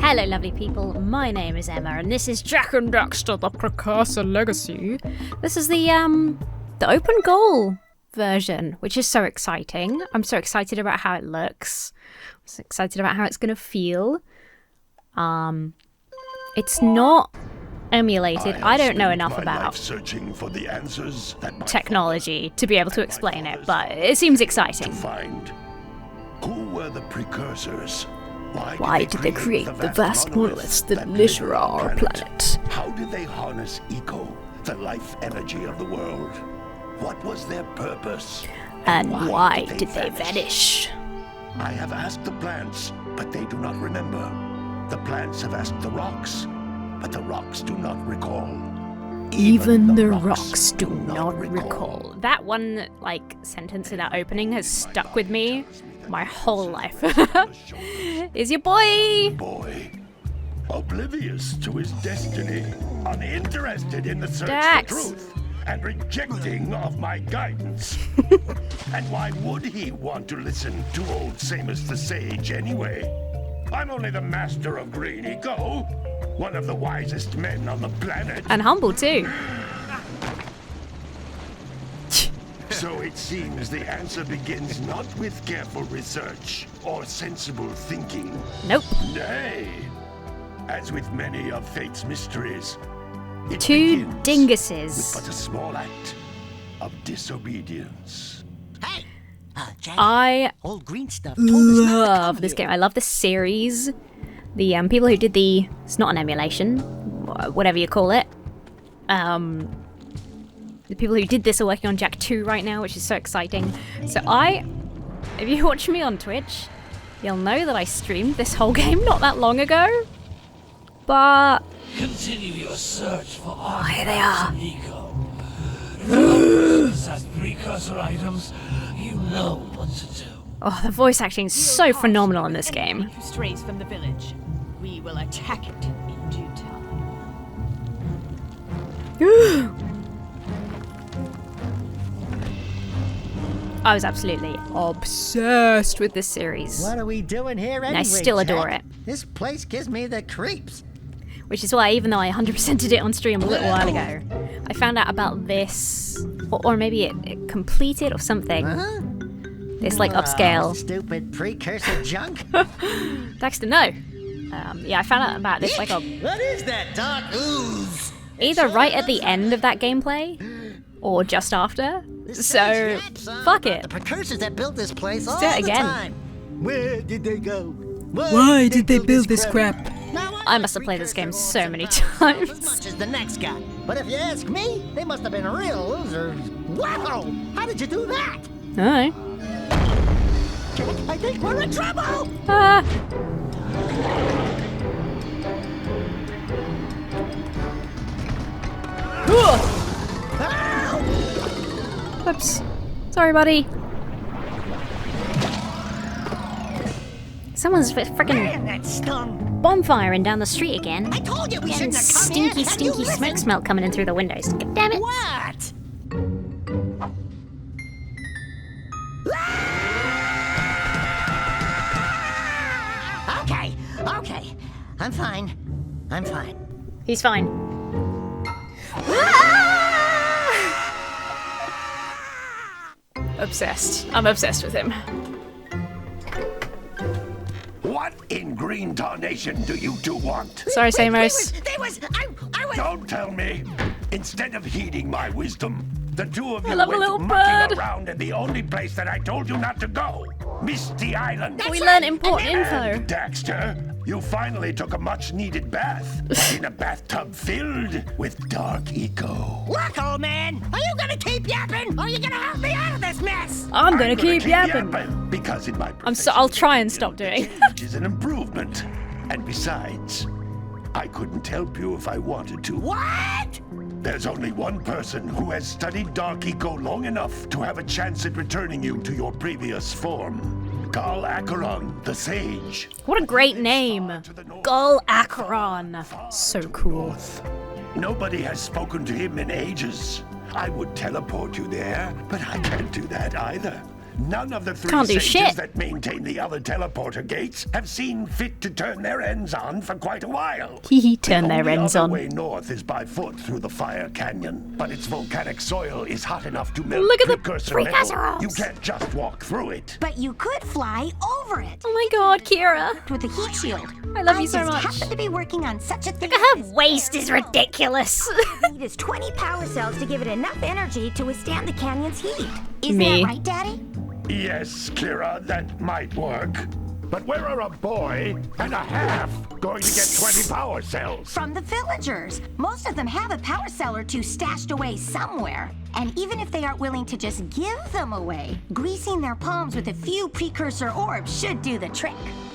Hello lovely people, my name is Emma and this is Jak and Daxter, the Precursor Legacy. This is the OpenGoal version, which is so exciting. I'm so excited about how it looks. I'm so excited about how it's gonna feel. It's not emulated. I don't know enough about searching for the answers that technology to be able to explain it, but it seems exciting. Who were the precursors? Why did they create the vast monoliths that litter our planet? How did they harness eco, the life energy of the world? What was their purpose? And why did they vanish? I have asked the plants, but they do not remember. The plants have asked the rocks, but the rocks do not recall. Even the rocks do not recall. That one, sentence in that opening has stuck with me my whole life. Is your boy? Oblivious to his destiny, uninterested in the search Dax. for truth, and rejecting of my guidance. And why would he want to listen to old Samus the Sage anyway? I'm only the master of green eco, one of the wisest men on the planet. And humble too. So it seems the answer begins not with careful research or sensible thinking. Nope. Nay, as with many of fate's mysteries, it Two begins dinguses. with but a small act of disobedience. Hey, Jake, I old green stuff told us not to love come this here. game. I love the series. The people who did it's not an emulation, whatever you call it. The people who did this are working on Jak 2 right now, which is so exciting. So if you watch me on Twitch, you'll know that I streamed this whole game not that long ago. But Continue your search for here they are. and eco. If you possess precursor items, you know what to do. Oh, the voice acting is so phenomenal in this game. Who strays from the village? We will attack it in due time. I was absolutely obsessed with this series, What are we doing here anyway, and I still adore Jack? it. This place gives me the creeps. Which is why, even though I 100%ed it on stream a little while ago, I found out about this, or maybe it completed or something. Huh? This upscale. Stupid precursor junk. Daxter, no. Yeah, I found out about this What is that dark ooze? either right at the end of that gameplay, or just after. So, fuck it. The precursors that built this place all do it the again. time. Where did they go? Why did they build this crap? Now, I must have played this game precursor so won't many survive as times. much as the next guy. But if you ask me, they must have been real losers. Wow! How did you do that? Alright. I think we're in trouble! Ah. Whoops. Sorry, buddy. Someone's freaking Man, that stung. bonfiring down the street again. I told you we Getting shouldn't have come here. stinky, Have stinky you smoke listened? smell coming in through the windows. God damn it. What? Okay. I'm fine. He's fine. Obsessed. I'm obsessed with him. What in green tarnation do you two want? Sorry, Samos. I was. Don't tell me. Instead of heeding my wisdom, the two of you love a went little mucking bird. around in the only place that I told you not to go. Misty Island. We learn important And info. Daxter, you finally took a much-needed bath in a bathtub filled with dark eco. Look, old man. Are you gonna keep yapping, or are you gonna help me out of this mess? I'm gonna keep yapping. Because in my I'll try and stop doing. Which is an improvement. And besides, I couldn't help you if I wanted to. What? There's only one person who has studied Dark Eco long enough to have a chance at returning you to your previous form. Gal Acheron, the Sage. What a great name. Gal Acheron. So cool. Nobody has spoken to him in ages. I would teleport you there, but I can't do that either. None of the three Can't do sages shit. that maintain the other teleporter gates have seen fit to turn their ends on for quite a while. Turn their ends The on. only other way north is by foot through the Fire Canyon, but its volcanic soil is hot enough to melt Look at the precursor precursor metal. orbs. You can't just walk through it. But you could fly over it. Oh my god, Kira. With a heat shield. I love you so I much. just happen to be working on such a thing. Look at her waist is ridiculous. Need is 20 power cells to give it enough energy to withstand the canyon's heat. Isn't Me. that right, Daddy? Yes, Kira, that might work. But where are a boy and a half going to get 20 power cells? From the villagers. Most of them have a power cell or two stashed away somewhere. And even if they aren't willing to just give them away, greasing their palms with a few precursor orbs should do the trick.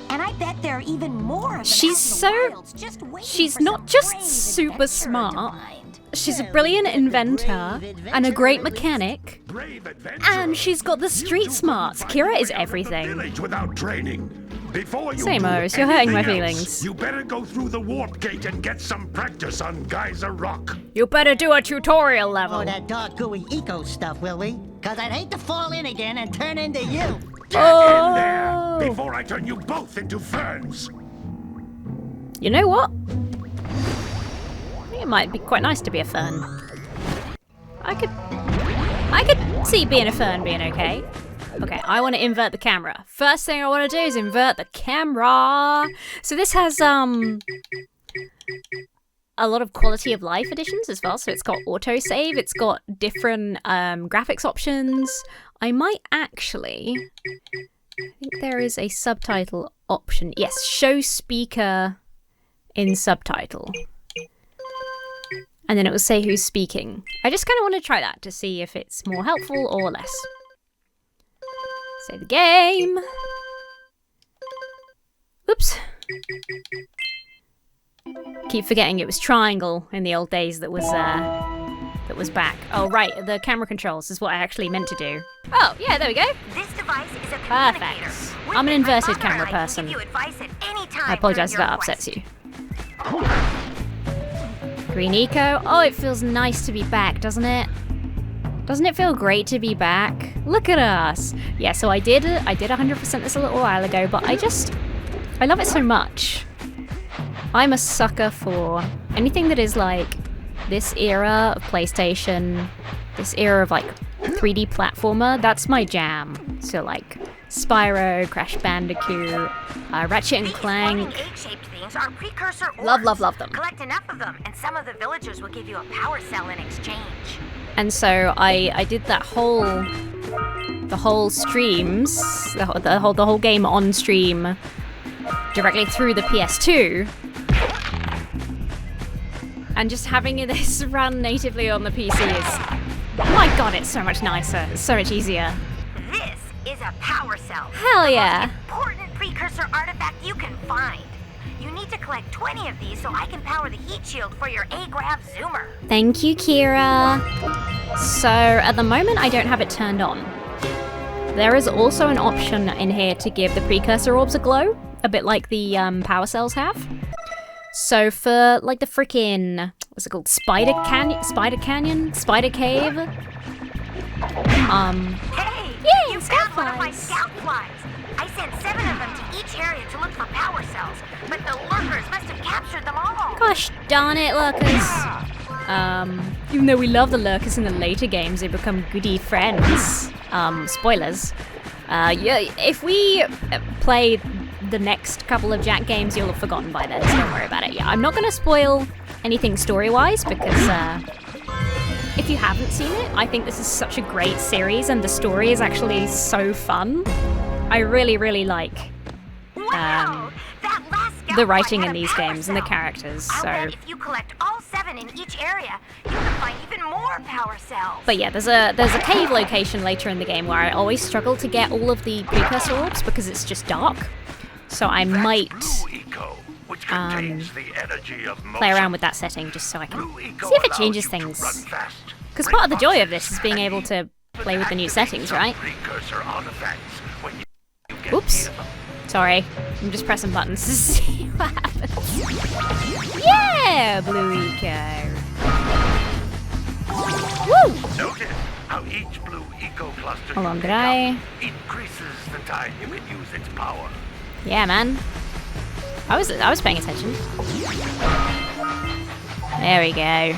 And I bet there are even more of them She's out in the so- wilds just waiting she's for not some just brave super adventurer to smart. find. She's a brilliant inventor and a great mechanic. Brave adventurer. And she's got the street smarts. Kira is everything. Village without training. Before you Same do O's, you're hurting my anything else, feelings. You better go through the warp gate and get some practice on Geyser Rock. You better do a tutorial Oh, level. that dark gooey eco stuff, will we? Cause I'd hate to fall in again and turn into you. Get in there Oh. before I turn you both into ferns. You know what? I think it might be quite nice to be a fern. I could see being a fern being okay. Okay, I want to invert the camera. First thing I want to do is invert the camera. So this has a lot of quality of life additions as well. So it's got autosave, it's got different graphics options. I might actually, I think there is a subtitle option. Yes, show speaker in subtitle. And then it will say who's speaking. I just kind of want to try that to see if it's more helpful or less. Save the game. Oops. Keep forgetting it was triangle in the old days that was back. Oh right, the camera controls is what I actually meant to do. Oh yeah, there we go. This device is a Perfect. communicator. With I'm an it, my inverted father and camera I can person. give you advice at any time I apologise if during that your upsets quest. you. Green Eco. Oh, it feels nice to be back, doesn't it? Doesn't it feel great to be back? Look at us. Yeah, so I did 100% this a little while ago, but I love it so much. I'm a sucker for anything that is like this era of PlayStation, this era of like 3D platformer. That's my jam. So like Spyro, Crash Bandicoot, Ratchet and These Clank. floating egg-shaped things are precursor orbs. Love them. Collect enough of them, and some of the villagers will give you a power cell in exchange. And so I did that the whole streams, the whole game on stream directly through the PS2. And just having this run natively on the PC is, oh my god, it's so much nicer. It's so much easier. This is a power cell. Hell yeah. The most important precursor artifact you can find. You need to collect 20 of these so I can power the heat shield for your A-Grav zoomer. Thank you, Kira. So at the moment, I don't have it turned on. There is also an option in here to give the precursor orbs a glow, a bit like the power cells have. So for like the frickin', what's it called? Spider Cave? Hey! Yay, You scout found one of my flies. scout flies! I sent 7 of them to each area to look for power cells, but the lurkers must have captured them all! Gosh darn it, lurkers. Even though we love the lurkers in the later games, they become goody friends. Spoilers. Yeah, if we play the next couple of Jak games, you'll have forgotten by then, so don't worry about it. Yeah, I'm not going to spoil anything story-wise, because if you haven't seen it, I think this is such a great series, and the story is actually so fun. I really, really like Wow! That last scout the fly writing had in a these power games and the cell. characters, I'll so... bet if you collect all 7 in each area, you can find even more power cells. But yeah, there's a cave location later in the game where I always struggle to get all of the precursor orbs because it's just dark. So I might Blue Eco, which contains the energy of play around with that setting just so I can Blue Eco see if it allows changes you to things. run fast, Because break part of the joy of boxes, this is being able to play with the new settings, right? Precursor artifacts when you get Oops. near them. Sorry, I'm just pressing buttons to see what happens. Yeah, Blue Eco. Woo! Notice how each Blue Eco eco cluster Hold on, you did pick I? up increases the time you can use its power. Yeah, man. I was paying attention. There we go.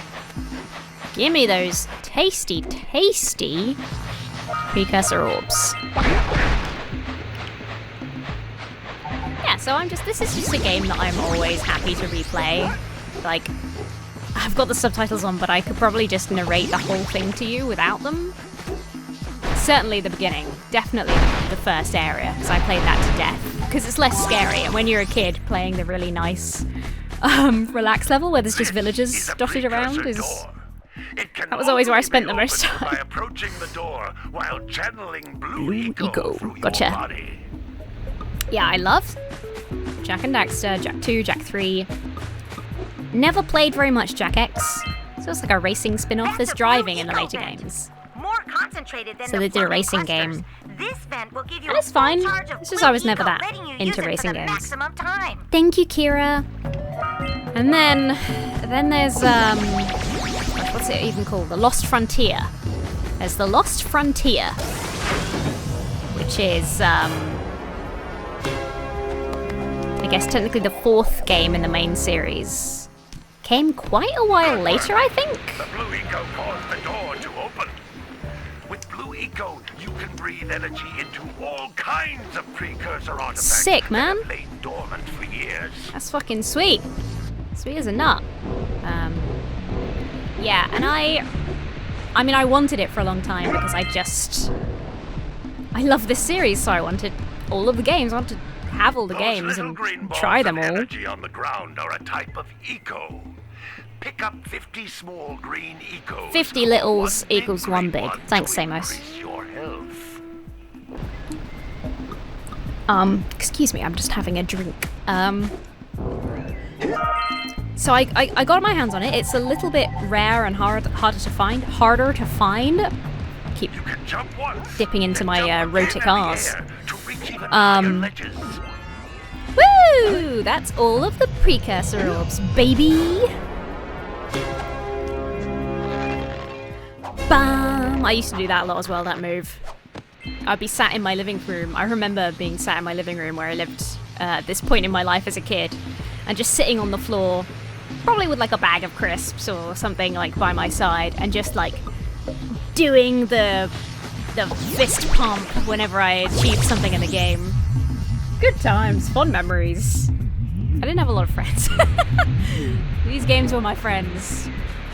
Give me those tasty, tasty precursor orbs. Yeah, so this is just a game that I'm always happy to replay. Like, I've got the subtitles on, but I could probably just narrate the whole thing to you without them. Certainly the beginning. Definitely the first area, because I played that to death. Because it's less scary, and when you're a kid, playing the really nice, relaxed level where there's just villagers dotted around is... That was always where I spent the most time. By approaching the door while channeling blue Eco. through Gotcha. your body. Yeah, I love Jak and Daxter, Jak 2, Jak 3. Never played very much Jak X. So it's like a racing spin-off. There's driving in the later games. More concentrated than So they did a racing clusters. game. This vent will give you And it's a full fine. charge of It's just blue I was never eco, that letting you into use it racing for the games. maximum time. Thank you, Kira. And then there's what's it even called? The Lost Frontier. There's the Lost Frontier, which is I guess technically the 4th game in the main series. Came quite a while later, I think. The blue eco caused the door to open. With blue eco, you can breathe energy into all kinds of precursor artifacts. Sick, man. That have lain dormant for years. That's fucking sweet. Sweet as a nut. Yeah, and I mean, I wanted it for a long time because I love this series, so I wanted all of the games. I wanted to have all the games and try them all. Energy on the ground are a type of eco. Pick up 50 small green ecos. 50 littles One big equals one green big. one Thanks, to Samos. increase your health. Excuse me, I'm just having a drink. So I got my hands on it. It's a little bit rare and harder to find. Keep You can jump once, dipping into then my jump rotic again in the R's. air to reach even higher ledges. Woo! That's all of the precursor orbs, baby. Bam! I used to do that a lot as well, that move. I'd be sat in my living room. I remember being sat in my living room where I lived at this point in my life as a kid, and just sitting on the floor, probably with like a bag of crisps or something like by my side, and just like doing the fist pump whenever I achieved something in the game. Good times, fond memories. I didn't have a lot of friends. These games were my friends.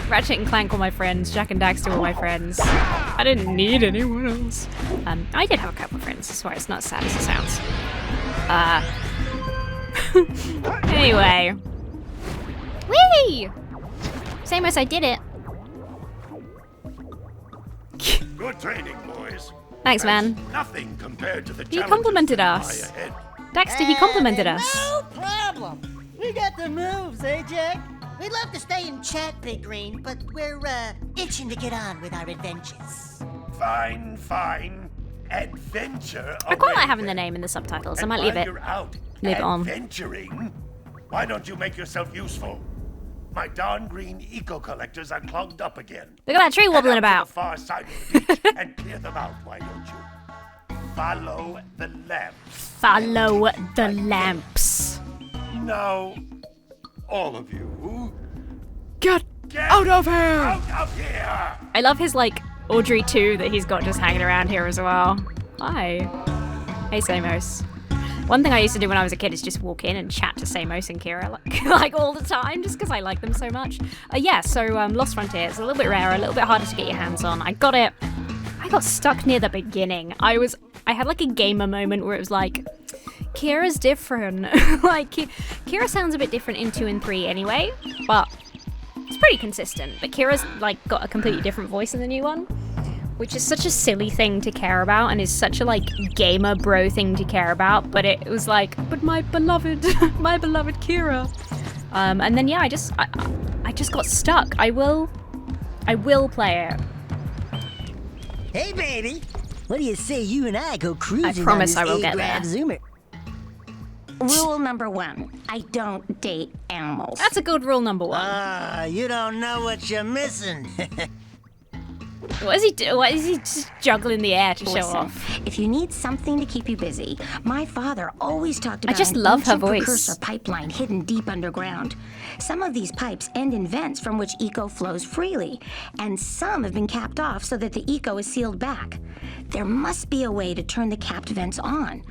Ratchet and Clank were my friends. Jak and Daxter were my friends. I didn't need anyone else. I did have a couple of friends. I swear, it's not as sad as it sounds. Anyway. Whee! Same as I did it. Good training, boys. Thanks, man. Nothing compared to the He complimented us. challenges that lie ahead. Daxter, he complimented us. No problem. We got the moves, eh, Jack? We'd love to stay and chat, Big Green, but we're itching to get on with our adventures. Fine. Adventure. I quite like having the name in the subtitles. I might leave it. You're out Leave it on. adventuring, why don't you make yourself useful? My darn green eco collectors are clogged up again. Look at that tree wobbling Head out about. to the far side of the beach and clear them out, why don't you? Follow the lamps. Follow the lamps. Now, all of you, Get get out of here! out of here! I love his, like, Audrey 2 that he's got just hanging around here as well. Hi. Hey, Samos. One thing I used to do when I was a kid is just walk in and chat to Samos and Kira, like all the time, just because I like them so much. So Lost Frontier, it's a little bit rarer, a little bit harder to get your hands on. I got it. I got stuck near the beginning. I had like a gamer moment where it was like, Kira's different. Like, Kira sounds a bit different in 2 and 3 anyway, but it's pretty consistent. But Kira's like got a completely different voice in the new one, which is such a silly thing to care about and is such a like gamer bro thing to care about. But it was like, but my beloved Kira. And then yeah, I just got stuck. I will play it. Hey, baby. What do you say you and I go cruising promise on I will this get A-Grab there. Zoomer? Rule number 1, I don't date animals. That's a good rule number 1. You don't know what you're missing. What is he doing? What is he just juggling the air to show Listen, off? if you need something to keep you busy, my father always talked about just an love her ancient voice. precursor pipeline hidden deep underground. Some of these pipes end in vents from which eco flows freely, and some have been capped off so that the eco is sealed back. There must be a way to turn the capped vents on.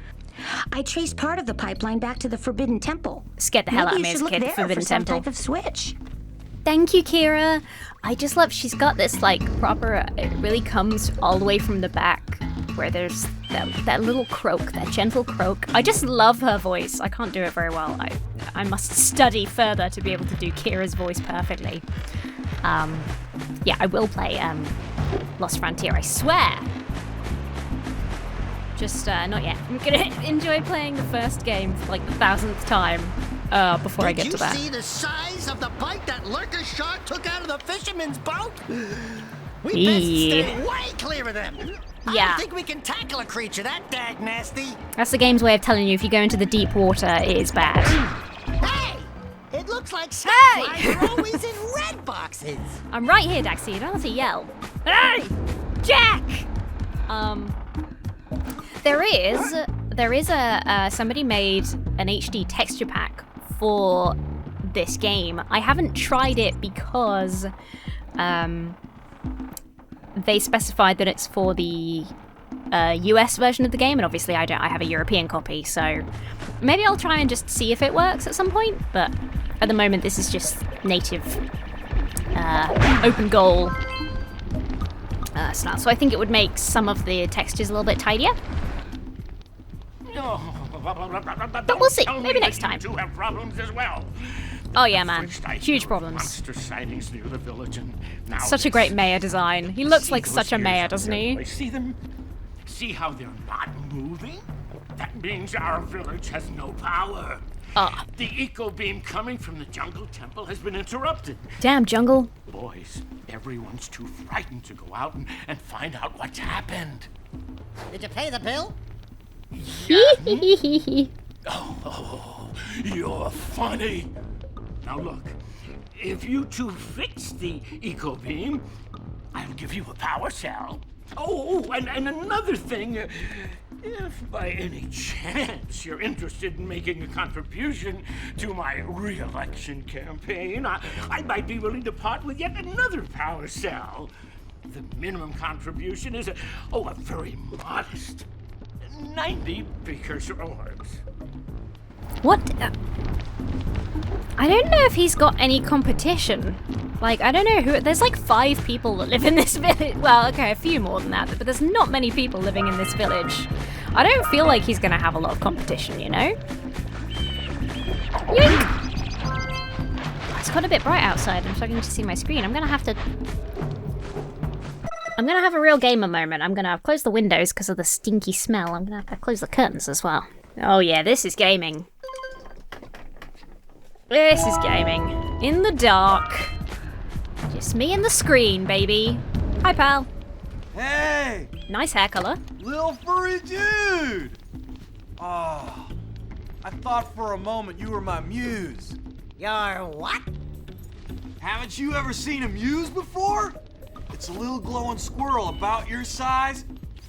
I traced part of the pipeline back to the Forbidden Temple. Scared the hell out of me Maybe as you a should kid, look the there Forbidden for some Temple. type of switch. Thank you, Kira. I just love she's got this like proper. It really comes all the way from the back, where there's that little croak, that gentle croak. I just love her voice. I can't do it very well. I must study further to be able to do Kira's voice perfectly. Yeah, I will play Lost Frontier. I swear. Just not yet. I'm gonna enjoy playing the first game for like the 1000th time before I get to that. Did you see the size of the bite that lurker shark took out of the fisherman's boat? We best stay way clear of them. I Yeah. don't think we can tackle a creature that dag nasty. That's the game's way of telling you if you go into the deep water, it is bad. Hey! It looks like sandflies are always in red boxes. I'm right here, Daxter. You don't have to yell. Hey, Jack. There is a somebody made an HD texture pack for this game. I haven't tried it because they specified that it's for the US version of the game, and obviously I have a European copy, so maybe I'll try and just see if it works at some point, but at the moment this is just native OpenGoal style, so I think it would make some of the textures a little bit tidier. But we'll see. Maybe next time. You have problems as well. Oh yeah, man. First I Huge hear problems. Monster sightings near the village, and now Such a this. great mayor design. He looks See like those such a ears mayor, up doesn't there, he? boy? See them? See how they're not moving? That means our village has no power. Ah, The eco beam coming from the jungle temple has been interrupted. damn jungle. Boys, everyone's too frightened to go out and find out what's happened. Did you pay the bill? Oh, you're funny. Now look, if you two fix the eco beam, I'll give you a power cell. Oh, and another thing, if by any chance you're interested in making a contribution to my re-election campaign, I might be willing to part with yet another power cell. The minimum contribution is a very modest 90 precursor orbs. What? I don't know if he's got any competition. Like, I don't know who. There's like 5 people that live in this village. Well, okay, a few more than that, but there's not many people living in this village. I don't feel like he's gonna have a lot of competition, you know? Yoink! It's got a bit bright outside. I'm struggling to see my screen. I'm gonna have a real gamer moment. I'm gonna close the windows because of the stinky smell. I'm gonna have to close the curtains as well. Oh yeah, this is gaming. This is gaming. In the dark. Just me and the screen, baby. Hi, pal. Hey! Nice hair color. Little furry dude! Oh, I thought for a moment you were my muse. Your what? Haven't you ever seen a muse before? It's a little glowing squirrel about your size,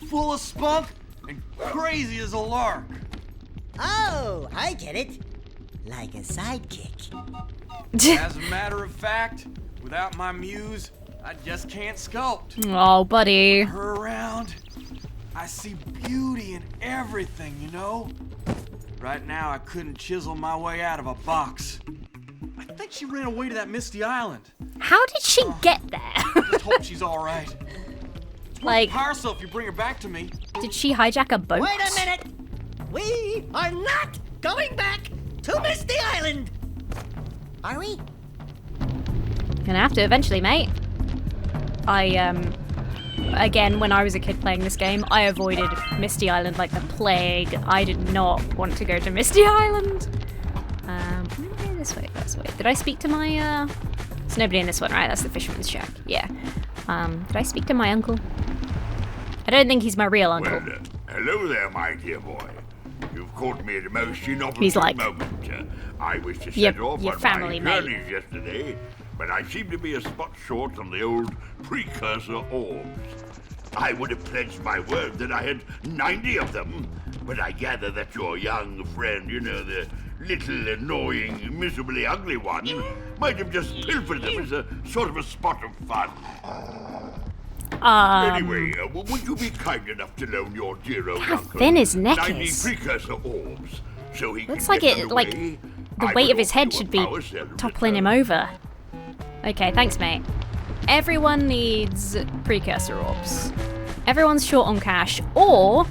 full of spunk, and crazy as a lark. Oh, I get it. Like a sidekick. As a matter of fact, without my muse, I just can't sculpt. Oh, buddy. Her around, I see beauty in everything, you know? Right now, I couldn't chisel my way out of a box. I think she ran away to that misty island. How did she get there? Just hope she's all right. Like, Parcel if you bring her back to me. did she hijack a boat? Wait a minute! We are not going back to Misty Island! Are we? Gonna have to eventually, mate. Again, when I was a kid playing this game, I avoided Misty Island like the plague. I did not want to go to Misty Island. This way, this way. Did I speak to my, There's nobody in this one, right? That's the fisherman's shack. Yeah. Did I speak to my uncle? I don't think he's my real uncle. Well, hello there, my dear boy. You've caught me at a most inopportune He's like, moment. I was to set your off on family my mate. journeys yesterday but I seem to be a spot short on the old Precursor orbs. I would have pledged my word that I had 90 of them, but I gather that your young friend, you know, the little annoying, miserably ugly one, might have just pilfered them as a sort of a spot of fun. Anyway, would you be kind enough to loan your dear old How uncle thin his neck 90 is. Precursor orbs so he Looks can like get it, them like, away? the I weight will of his head offer you should a be power cell in toppling him return. over. Okay, thanks, mate. Everyone needs Precursor orbs. Everyone's short on cash, or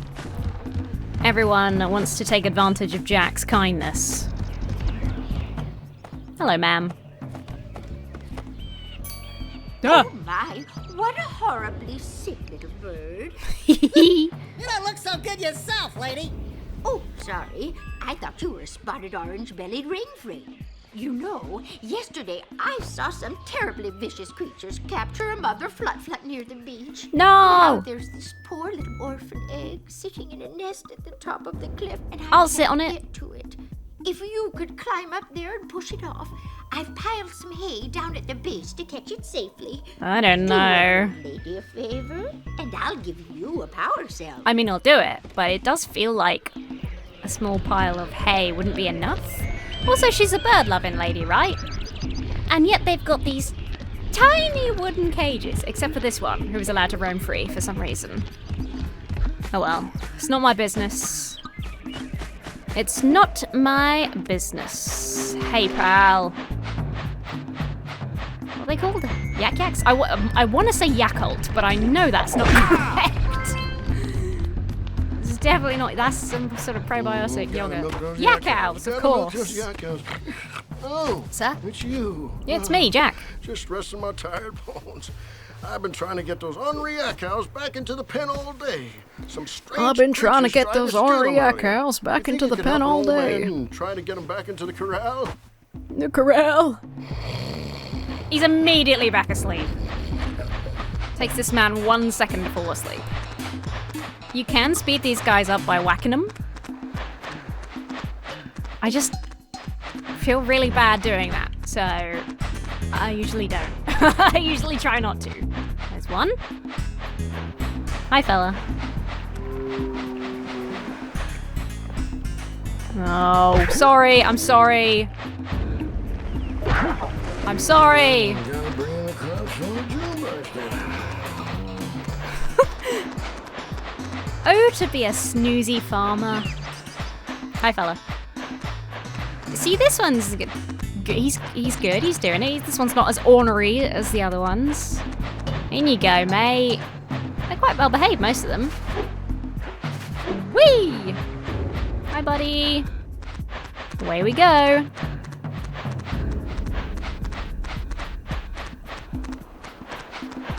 everyone wants to take advantage of Jack's kindness. Hello, ma'am. Oh my, what a horribly sick little bird. You don't look so good yourself, lady. Oh, sorry. I thought you were a spotted orange-bellied rainfrey. You know, yesterday I saw some terribly vicious creatures capture a mother flut-flut near the beach. No! Now there's this poor little orphan egg sitting in a nest at the top of the cliff, and I I'll sit can't on it. get to it. If you could climb up there and push it off, I've piled some hay down at the base to catch it safely. I don't Do know. a lady a favor, and I'll give you a power cell. I mean, I'll do it, but it does feel like a small pile of hay wouldn't be enough. Also, she's a bird-loving lady, right? And yet they've got these tiny wooden cages, except for this one, who was allowed to roam free for some reason. Oh well, it's not my business. It's not my business. Hey, pal. What are they called? Yak-yaks? I want to say Yakult, but I know that's not correct. This is definitely not. That's some sort of probiotic yogurt. Yak-owls, of course. Oh, Sir? it's you. Yeah, it's me, Jack. Just resting my tired bones. I've been trying to get those ornery yak cows back into the pen all day. Some strange I've been trying to creatures get tried those steal ornery them yak earlier. cows back You into think the you could pen help an all old day. man and try to get them back into the corral? The corral. He's immediately back asleep. Takes this man 1 second to fall asleep. You can speed these guys up by whacking them. I just feel really bad doing that, so I usually don't. I usually try not to. There's one. Hi, fella. Oh, sorry. I'm sorry. I'm sorry. Gotta bring in the crops from the jukebox then. Oh, to be a snoozy farmer. Hi, fella. See, this one's good. He's good. He's doing it. This one's not as ornery as the other ones. In you go, mate. They're quite well behaved, most of them. Whee! Hi, buddy. Away we go.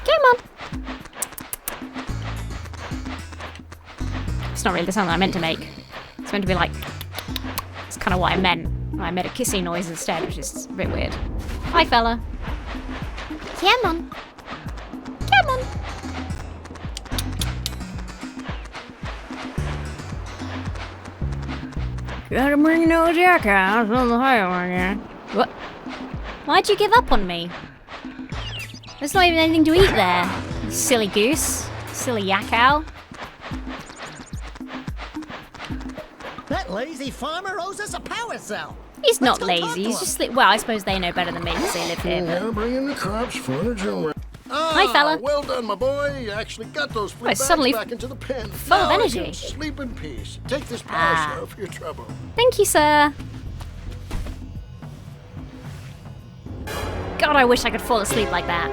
Come on. It's not really the sound that I meant to make. It's meant to be like... It's kind of what I meant. I made a kissing noise instead, which is a bit weird. Hi, fella. Come on. Come on. Gotta bring those yak cows on the highway. What? Why'd you give up on me? There's not even anything to eat there. You silly goose. Silly yak owl. That lazy farmer owes us a power cell. He's not Let's go talk lazy. to He's him. just well, I suppose they know better than me because they live here. But... Gotta bring in the crops from the jukebox. Hi, fella. Well done, my boy. You actually got those flip bags suddenly back into the pen. full of Now you energy. can sleep in peace. Take this power cell for your trouble. Thank you, sir. God, I wish I could fall asleep like that.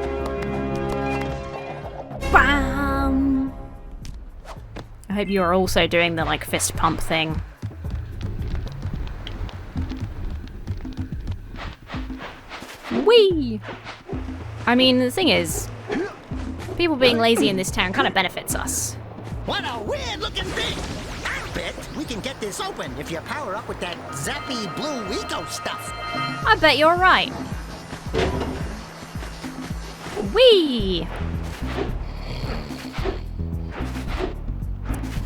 Bam! I hope you are also doing the like fist pump thing. Whee! I mean, the thing is, people being lazy in this town kind of benefits us. What a weird-looking thing! I bet we can get this open if you power up with that zappy blue eco stuff. I bet you're right. Whee!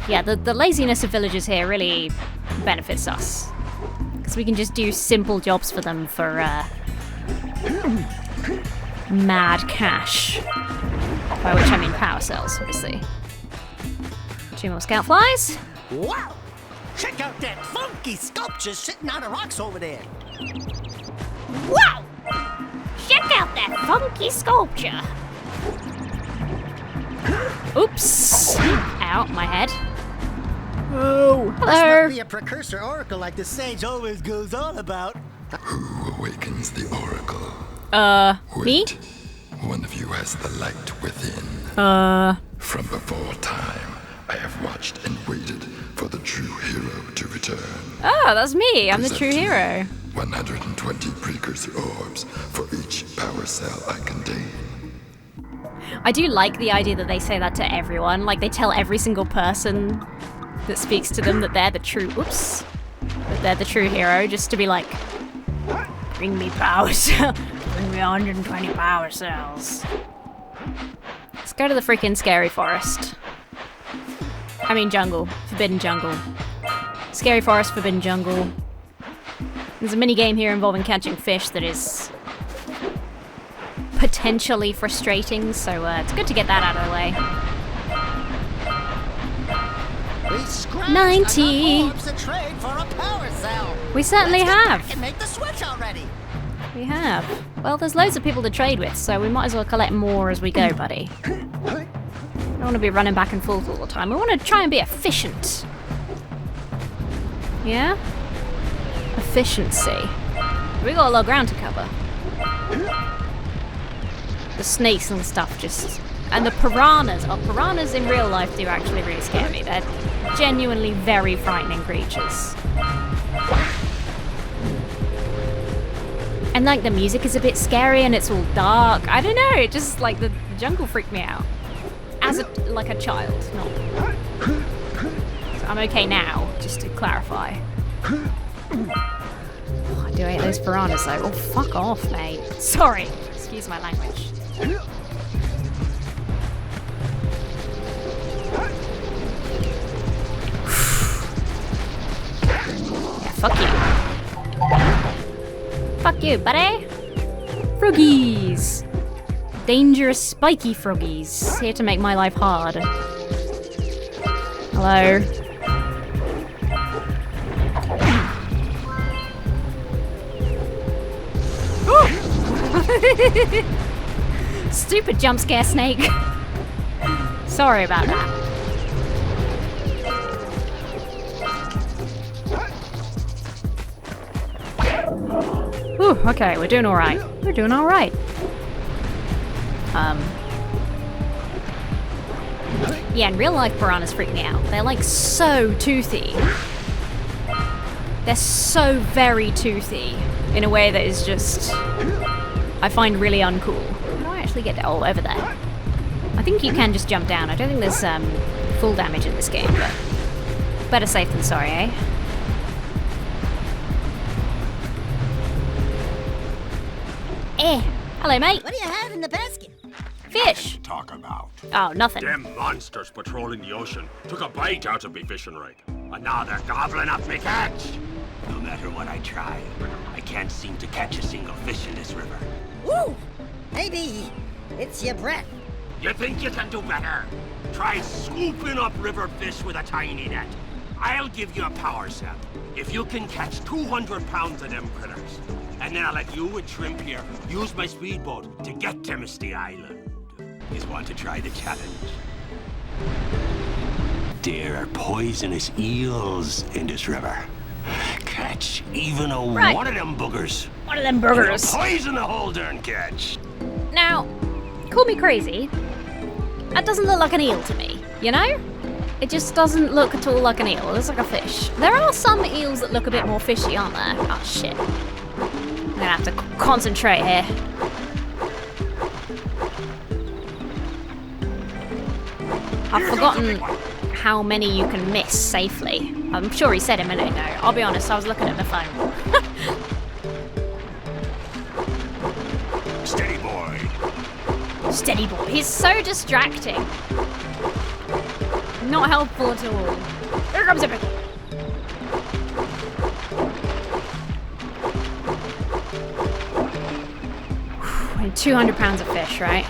Yeah, the laziness of villagers here really benefits us. Because we can just do simple jobs for them for mad cash. By which I mean power cells, obviously. 2 more scout flies. Wow! Check out that funky sculpture sitting on the rocks over there. Wow! Check out that funky sculpture. Oops. Ow, my head. Oh, hello. This must be a precursor oracle like the sage always goes on about. Who awakens the oracle? Me? Wait. One of you has the light within. From before time, I have watched and waited for the true hero to return. Oh, that's me. I'm the true hero. 120 precursor orbs for each power cell I contain. I do like the idea that they say that to everyone. Like, they tell every single person that speaks to them that they're the true... Oops. That they're the true hero, just to be like... Bring me power cells. Bring me 120 power cells. Let's go to the freaking scary forest. I mean jungle. Forbidden jungle. Scary forest, forbidden jungle. There's a mini game here involving catching fish that is potentially frustrating, so it's good to get that out of the way. 90. We certainly have. And make the switch already. We have. Well, there's loads of people to trade with, so we might as well collect more as we go, buddy. Don't want to be running back and forth all the time. We want to try and be efficient. Yeah? Efficiency. We got a lot of ground to cover. The snakes and stuff just... And the piranhas. Oh, piranhas in real life do actually really scare me. They're genuinely very frightening creatures. And like the music is a bit scary and it's all dark. I don't know, it just like the jungle freaked me out. As a child, not. So I'm okay now, just to clarify. Oh, I do hate those piranhas though. Oh, fuck off, mate. Sorry, excuse my language. Yeah, fuck you. Fuck you, buddy. Froggies. Dangerous, spiky froggies. Here to make my life hard. Hello. Stupid jump scare snake. Sorry about that. Whew, okay, we're doing alright. We're doing alright. Yeah, in real life piranhas freak me out. They're like so toothy. They're so very toothy in a way that is just... I find really uncool. How do I actually get all over there? I think you can just jump down. I don't think there's full damage in this game, but better safe than sorry, eh? Hello, mate. What do you have in the basket? Fish. Talk about. Oh, nothing. Them monsters patrolling the ocean took a bite out of me fishing rod. And now they're gobbling up me catch. No matter what I try, I can't seem to catch a single fish in this river. Woo! Maybe it's your breath. You think you can do better? Try scooping up river fish with a tiny net. I'll give you a power cell if you can catch 200 pounds of them critters. And then I'll let you and Shrimp here use my speedboat to get to Misty Island. You want to try the challenge? There are poisonous eels in this river. Catch even one of them boogers. One of them boogers. Poison the whole darn catch. Now, call me crazy. That doesn't look like an eel to me, you know? It just doesn't look at all like an eel. It looks like a fish. There are some eels that look a bit more fishy, aren't there? Oh, shit. I'm gonna have to concentrate here. I've forgotten how many you can miss safely. I'm sure he said a minute ago. I'll be honest, I was looking at my phone. Steady boy. Steady boy. He's so distracting. Not helpful at all. Here comes it. 200 pounds of fish, right?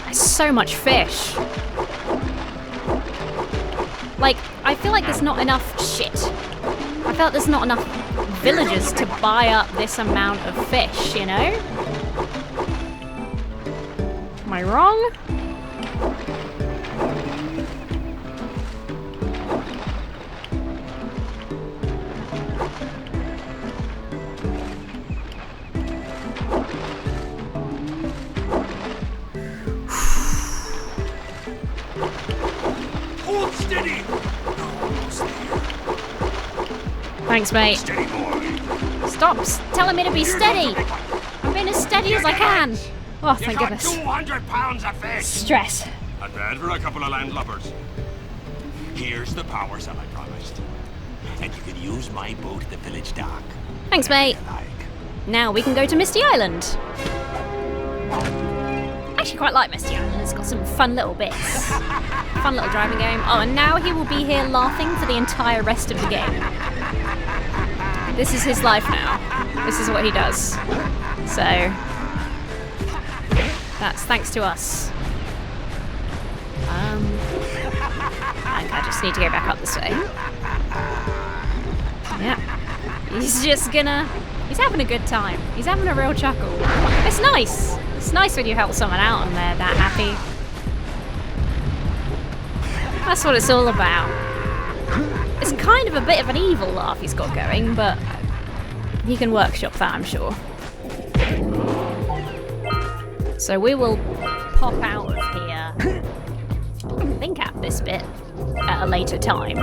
That's so much fish. Like, I feel like there's not enough shit. I feel like there's not enough villagers to buy up this amount of fish, you know? Am I wrong? Hold steady! Thanks, mate. Steady, boy. Stop telling me to be steady. I'm being as steady as I can. Oh, You thank got goodness. 200 pounds of fish! Stress. Not bad for a couple of landlubbers. Here's the power cell I promised. And you can use my boat at the village dock. Thanks, mate. Now we can go to Misty Island. I actually quite like Misty Island. It's got some fun little bits. Fun little driving game. Oh, and now he will be here laughing for the entire rest of the game. This is his life now. This is what he does. So, that's thanks to us. I just need to go back up this way. Yeah. He's just gonna... He's having a good time. He's having a real chuckle. It's nice. It's nice when you help someone out and they're that happy. That's what it's all about. It's kind of a bit of an evil laugh he's got going, but he can workshop that, I'm sure. So we will pop out of here. I think at this bit at a later time.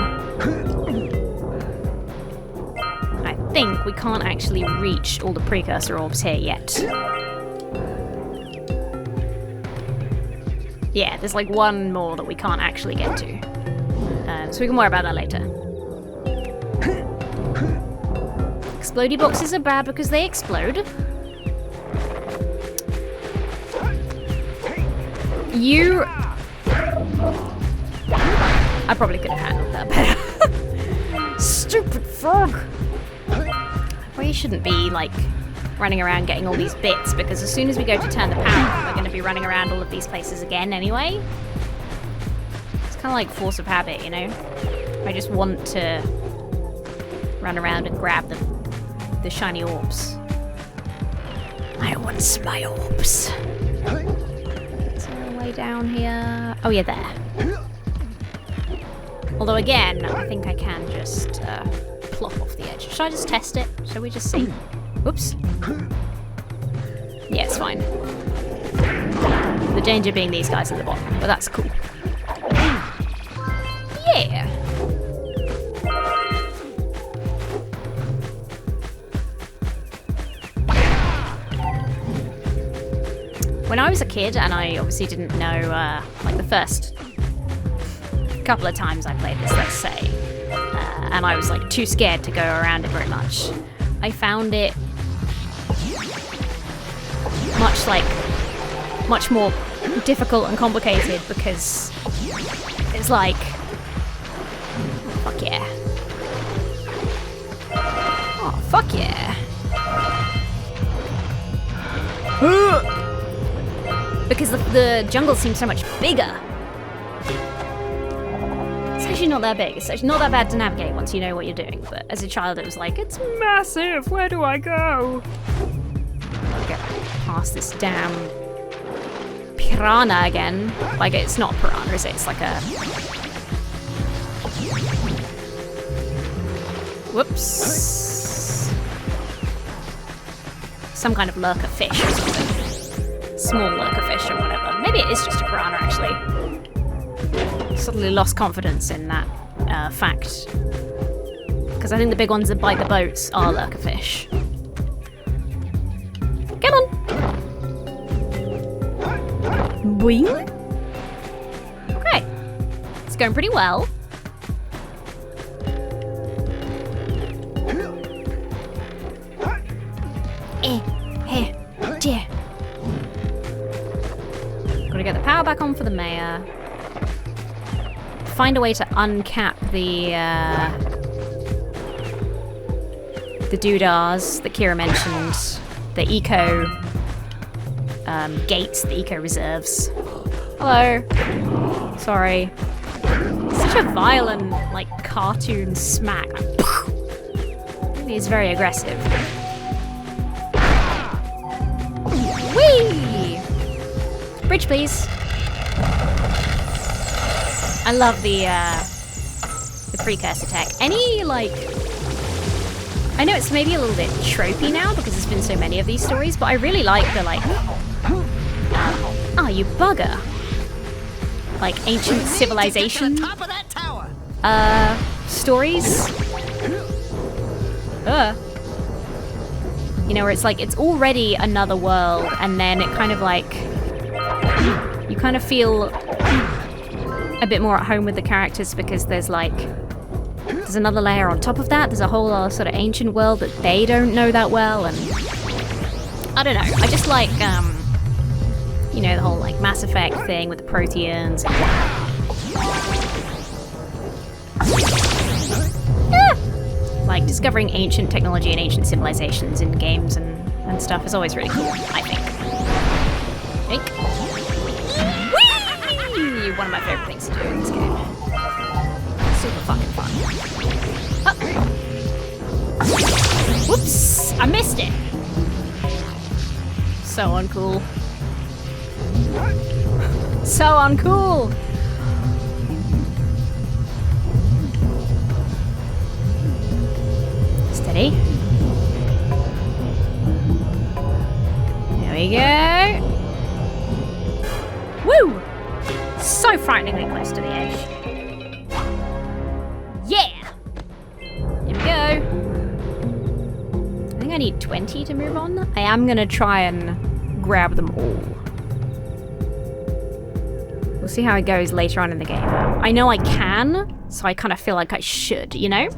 I think we can't actually reach all the precursor orbs here yet. Yeah, there's like one more that we can't actually get to. So we can worry about that later. Explodey boxes are bad because they explode. I probably could have handled that better. Stupid frog! We shouldn't be, like, running around getting all these bits, because as soon as we go to turn the power, we're going to be running around all of these places again anyway. It's kind of like force of habit, you know? I just want to run around and grab the shiny orbs. I want my orbs. Is there a way down here? Oh yeah, there. Although again, I think I can just plop off the edge. Should I just test it? Shall we just see? Whoops. Yeah, it's fine. The danger being these guys at the bottom, but that's cool. Yeah. When I was a kid, and I obviously didn't know, like the first couple of times I played this, let's say, and I was like too scared to go around it very much, I found it much more difficult and complicated because it's like, fuck yeah. Oh, fuck yeah. Because the jungle seems so much bigger. It's actually not that big. It's actually not that bad to navigate once you know what you're doing. But as a child, it was like, it's massive. Where do I go? I'll get past this damn piranha again. Like, it's not piranha, is it? It's like a... Whoops. Some kind of lurker fish or something. Small lurker fish or whatever. Maybe it is just a piranha, actually. Suddenly lost confidence in that fact. Because I think the big ones that bite the boats are lurker fish. Come on! Boing! Okay. It's going pretty well. Dear. Gotta get the power back on for the mayor. Find a way to uncap the doodahs that Kira mentioned. The eco gates, the eco reserves. Hello. Sorry. Such a violent, like, cartoon smack. He's very aggressive. Whee! Bridge, please. I love the precursor tech. Any, like... I know it's maybe a little bit tropey now because there's been so many of these stories, but I really like the, like... Oh, you bugger. Like, ancient civilization... stories. You know, where it's like, it's already another world, and then it kind of like... You kind of feel a bit more at home with the characters because there's like... There's another layer on top of that. There's a whole other sort of ancient world that they don't know that well, and... I don't know. I just like, you know, the whole like Mass Effect thing with the Proteans. Like, discovering ancient technology and ancient civilizations in games and stuff is always really cool, I think. Whee! One of my favorite things to do in this game. Super fucking fun. Oh. Whoops! I missed it! So uncool. So uncool! Steady. There we go. Woo! So frighteningly close to the edge. Yeah! Here we go. I think I need 20 to move on. I am gonna try and grab them all. We'll see how it goes later on in the game. I know I can, so I kind of feel like I should, you know?